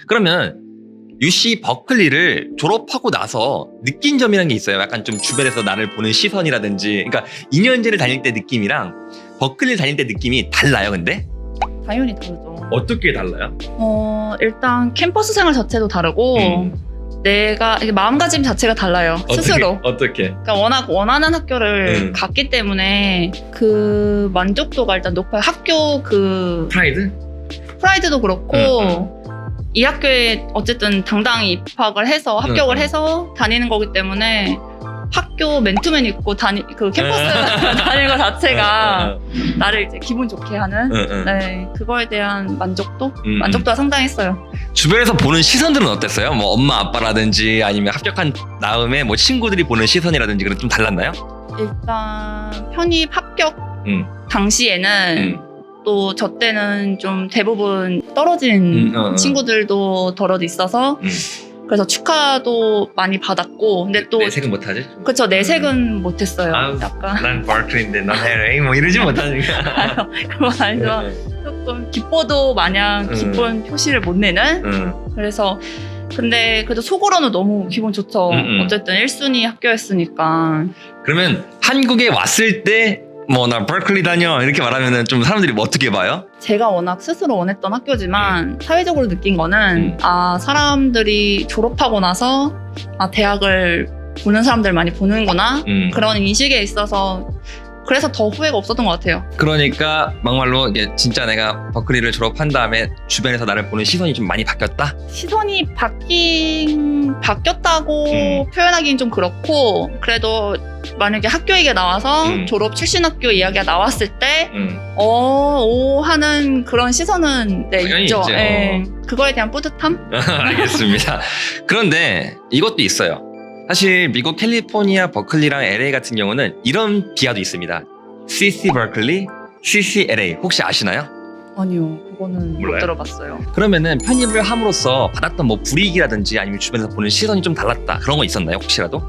그러면 UC 버클리를 졸업하고 나서 느낀 점이라는 게 있어요. 약간 좀 주변에서 나를 보는 시선이라든지. 그러니까 2년제를 다닐 때 느낌이랑 버클리를 다닐 때 느낌이 달라요, 근데? 당연히 다르죠. 어떻게 달라요? 일단 캠퍼스 생활 자체도 다르고 내가 이게 마음가짐 자체가 달라요. 스스로. 어떻게? 그러니까 워낙 원하는 학교를 갔기 때문에 그 만족도가 일단 높아요. 학교 그 프라이드도 그렇고 이 학교에 어쨌든 당당히 입학을 해서 합격을 해서 다니는 거기 때문에 학교 맨투맨 입고 그 캠퍼스 다니는 것 자체가 나를 이제 기분 좋게 하는 네, 그거에 대한 만족도가 상당했어요. 주변에서 보는 시선들은 어땠어요? 뭐 엄마 아빠라든지 아니면 합격한 다음에 뭐 친구들이 보는 시선이라든지 그런 좀 달랐나요? 일단 편입 합격 당시에는 또 저 때는 좀 대부분 떨어진 친구들도 더러 있어서 그래서 축하도 많이 받았고 근데 또 내색은 못하지? 그쵸 내색은 못했어요. 약간 난 버클리인데 넌 LA 뭐 이러지 못하니까 그건 아니지만 조금 기뻐도 마냥 기쁜 표시를 못 내는 그래서 근데 그래도 속으로는 너무 기분 좋죠. 어쨌든 1순위 학교였으니까. 그러면 한국에 왔을 때 뭐 나 버클리 다녀 이렇게 말하면은 좀 사람들이 뭐 어떻게 봐요? 제가 워낙 스스로 원했던 학교지만 사회적으로 느낀 거는 사람들이 졸업하고 나서 대학을 보는 사람들 많이 보는구나 그런 인식에 있어서 그래서 더 후회가 없었던 것 같아요. 그러니까 막말로 이게 진짜 내가 버클리를 졸업한 다음에 주변에서 나를 보는 시선이 좀 많이 바뀌었다? 시선이 바뀌었다고 표현하기는 좀 그렇고 그래도 만약에 학교 얘기가 나와서 졸업 출신 학교 이야기가 나왔을 때 오 하는 그런 시선은 있죠. 네. 그거에 대한 뿌듯함? 알겠습니다. 그런데 이것도 있어요. 사실 미국 캘리포니아 버클리랑 LA 같은 경우는 이런 비하도 있습니다. CC 버클리, CC LA 혹시 아시나요? 아니요, 그거는 몰라요? 못 들어봤어요. 그러면은 편입을 함으로써 받았던 뭐 불이익이라든지 아니면 주변에서 보는 시선이 좀 달랐다 그런 거 있었나요 혹시라도?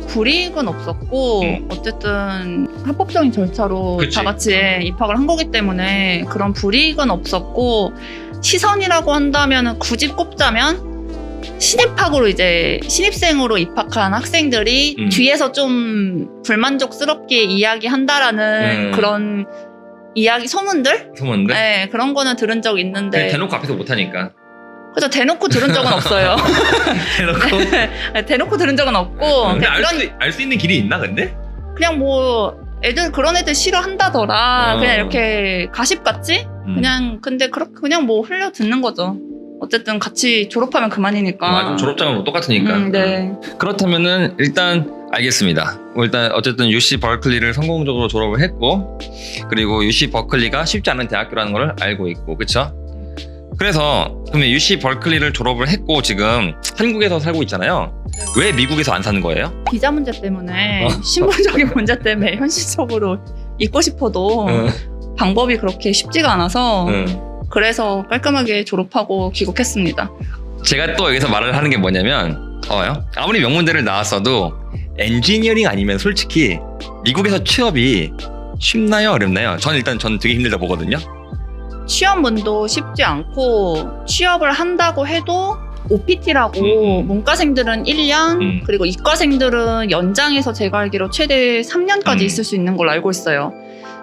불이익은 없었고 어쨌든 합법적인 절차로 다 같이 입학을 한 거기 때문에 그런 불이익은 없었고 시선이라고 한다면 굳이 꼽자면 신입학으로 이제 신입생으로 입학한 학생들이 뒤에서 좀 불만족스럽게 이야기한다라는 그런 이야기 소문들? 네, 그런 거는 들은 적 있는데 대놓고 앞에서 못하니까. 그죠, 대놓고 들은 적은 없어요. 대놓고? 네, 대놓고 들은 적은 없고 근데 알 수 있는 길이 있나 근데? 그냥 뭐 그런 애들 싫어한다더라 그냥 이렇게 가십같이 그냥 근데 그냥 뭐 흘려 듣는 거죠. 어쨌든 같이 졸업하면 그만이니까. 맞아, 졸업장은 똑같으니까. 네. 그렇다면은 일단 알겠습니다. 일단 어쨌든 UC 버클리를 성공적으로 졸업을 했고 그리고 UC 버클리가 쉽지 않은 대학교라는 걸 알고 있고 그쵸? 그래서 그러면 UC 버클리를 졸업을 했고 지금 한국에서 살고 있잖아요. 왜 미국에서 안 사는 거예요? 비자 문제 때문에 신분적인 문제 때문에 현실적으로 있고 싶어도 방법이 그렇게 쉽지가 않아서 그래서 깔끔하게 졸업하고 귀국했습니다. 제가 또 여기서 말을 하는 게 뭐냐면 아무리 명문대를 나왔어도 엔지니어링 아니면 솔직히 미국에서 취업이 쉽나요? 어렵나요? 전 되게 힘들다 보거든요. 취업문도 쉽지 않고 취업을 한다고 해도 OPT라고 문과생들은 1년 그리고 이과생들은 연장해서 제가 알기로 최대 3년까지 있을 수 있는 걸로 알고 있어요.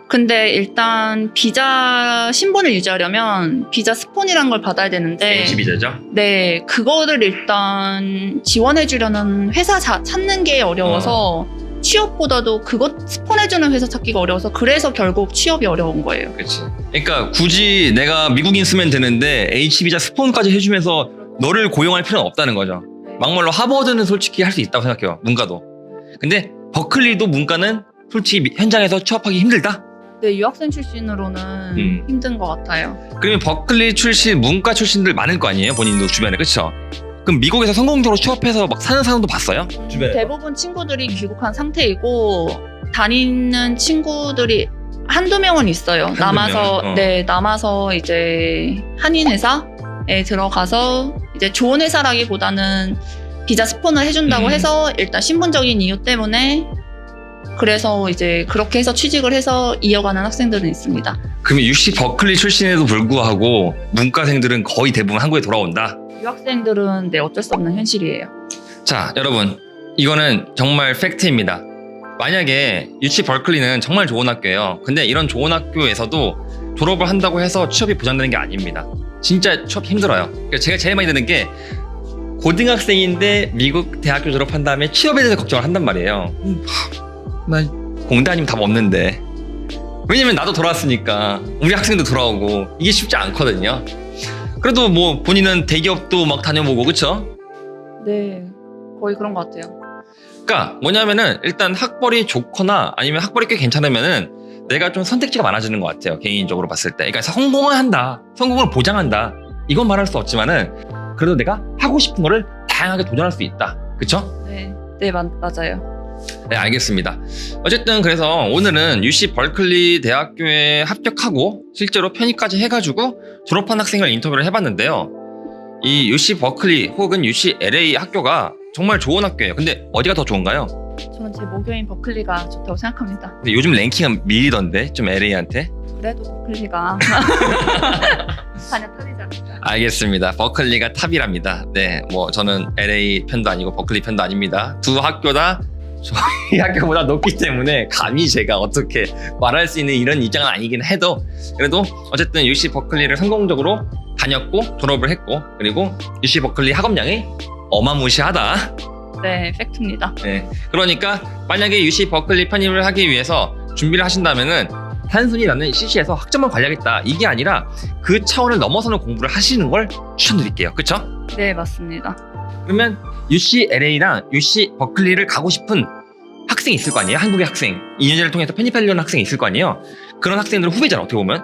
근데 일단 비자 신분을 유지하려면 비자 스폰이라는 걸 받아야 되는데 H비자죠? 네, 그거를 일단 지원해주려는 회사 찾는 게 어려워서 취업보다도 그것 스폰해주는 회사 찾기가 어려워서 그래서 결국 취업이 어려운 거예요. 그렇지. 그러니까 굳이 내가 미국인 쓰면 되는데 H비자 스폰까지 해주면서 너를 고용할 필요는 없다는 거죠. 막말로 하버드는 솔직히 할 수 있다고 생각해요. 문과도. 근데 버클리도 문과는 솔직히 현장에서 취업하기 힘들다? 네, 유학생 출신으로는 힘든 것 같아요. 그러면 버클리 출신, 문과 출신들 많을 거 아니에요? 본인도 주변에, 그쵸? 그럼 미국에서 성공적으로 취업해서 막 사는 사람도 봤어요? 주변에? 대부분 친구들이 귀국한 상태이고 다니는 친구들이 한두 명은 있어요. 남아서 이제 한인 회사에 들어가서 이제 좋은 회사라기보다는 비자 스폰을 해준다고 해서 일단 신분적인 이유 때문에 그래서 이제 그렇게 해서 취직을 해서 이어가는 학생들은 있습니다. 그러면 UC 버클리 출신에도 불구하고 문과생들은 거의 대부분 한국에 돌아온다. 유학생들은 네, 어쩔 수 없는 현실이에요. 자, 여러분, 이거는 정말 팩트입니다. 만약에 UC 버클리는 정말 좋은 학교예요. 근데 이런 좋은 학교에서도 졸업을 한다고 해서 취업이 보장되는 게 아닙니다. 진짜 취업 힘들어요. 그러니까 제가 제일 많이 듣는 게 고등학생인데 미국 대학교 졸업한 다음에 취업에 대해서 걱정을 한단 말이에요. 나 공대 아니면 답 없는데. 왜냐면 나도 돌아왔으니까 우리 학생도 돌아오고 이게 쉽지 않거든요. 그래도 뭐 본인은 대기업도 막 다녀보고 그쵸? 네, 거의 그런 것 같아요. 그러니까 뭐냐면은 일단 학벌이 좋거나 아니면 학벌이 꽤 괜찮으면은 내가 좀 선택지가 많아지는 것 같아요. 개인적으로 봤을 때. 그러니까 성공을 한다. 성공을 보장한다. 이건 말할 수 없지만은 그래도 내가 하고 싶은 거를 다양하게 도전할 수 있다. 그쵸? 네, 네 맞아요. 네, 알겠습니다. 어쨌든 그래서 오늘은 UC 버클리 대학교에 합격하고 실제로 편입까지 해가지고 졸업한 학생을 인터뷰를 해봤는데요. 이 UC 버클리 혹은 UCLA 학교가 정말 좋은 학교예요. 근데 어디가 더 좋은가요? 저는 제 모교인 버클리가 좋다고 생각합니다. 근데 요즘 랭킹은 밀리던데 좀 LA한테. 그래도 버클리가 4년 탑이지 않을까. 알겠습니다. 버클리가 탑이랍니다. 네, 뭐 저는 LA 편도 아니고 버클리 편도 아닙니다. 두 학교 다 저희 학교보다 높기 때문에 감히 제가 어떻게 말할 수 있는 이런 입장은 아니긴 해도 그래도 어쨌든 UC 버클리를 성공적으로 다녔고 졸업을 했고 그리고 UC 버클리 학업량이 어마무시하다. 네, 팩트입니다. 네, 그러니까 만약에 UC 버클리 편입을 하기 위해서 준비를 하신다면은 단순히 나는 CC에서 학점만 관리하겠다 이게 아니라 그 차원을 넘어서는 공부를 하시는 걸 추천드릴게요. 그쵸? 네, 맞습니다. 그러면 UCLA랑 UC 버클리를 가고 싶은 학생이 있을 거 아니에요? 한국의 학생 2년제를 통해서 편입하려는 학생이 있을 거 아니에요? 그런 학생들은 후배잖아 어떻게 보면.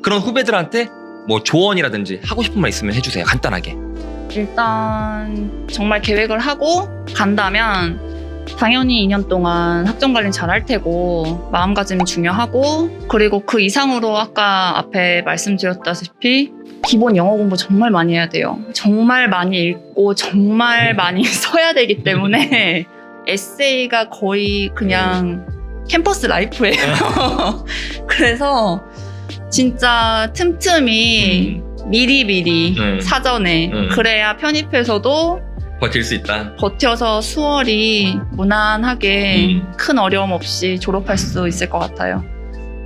그런 후배들한테 뭐 조언이라든지 하고 싶은 말 있으면 해주세요. 간단하게. 일단 정말 계획을 하고 간다면 당연히 2년 동안 학점 관리 잘 할 테고 마음가짐이 중요하고 그리고 그 이상으로 아까 앞에 말씀드렸다시피 기본 영어 공부 정말 많이 해야 돼요. 정말 많이 읽고 정말 많이 써야 되기 때문에 에세이가 거의 그냥 캠퍼스 라이프예요. 그래서 진짜 틈틈이 미리미리 사전에 그래야 편입해서도 버틸 수 있다. 버텨서 수월이 무난하게 큰 어려움 없이 졸업할 수 있을 것 같아요.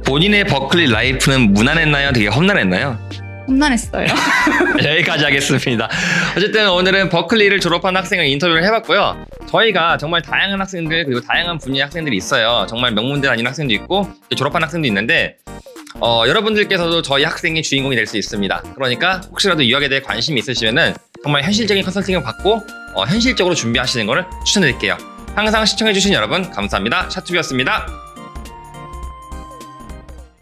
본인의 버클리 라이프는 무난했나요? 되게 험난했나요? 험난했어요. 여기까지 하겠습니다. 어쨌든 오늘은 버클리를 졸업한 학생을 인터뷰를 해봤고요. 저희가 정말 다양한 학생들 그리고 다양한 분야의 학생들이 있어요. 정말 명문대 다니는 학생도 있고 졸업한 학생도 있는데 여러분들께서도 저희 학생의 주인공이 될 수 있습니다. 그러니까 혹시라도 유학에 대해 관심이 있으시면은 정말 현실적인 컨설팅을 받고 현실적으로 준비하시는 것을 추천드릴게요. 항상 시청해주신 여러분 감사합니다. 샤투비였습니다.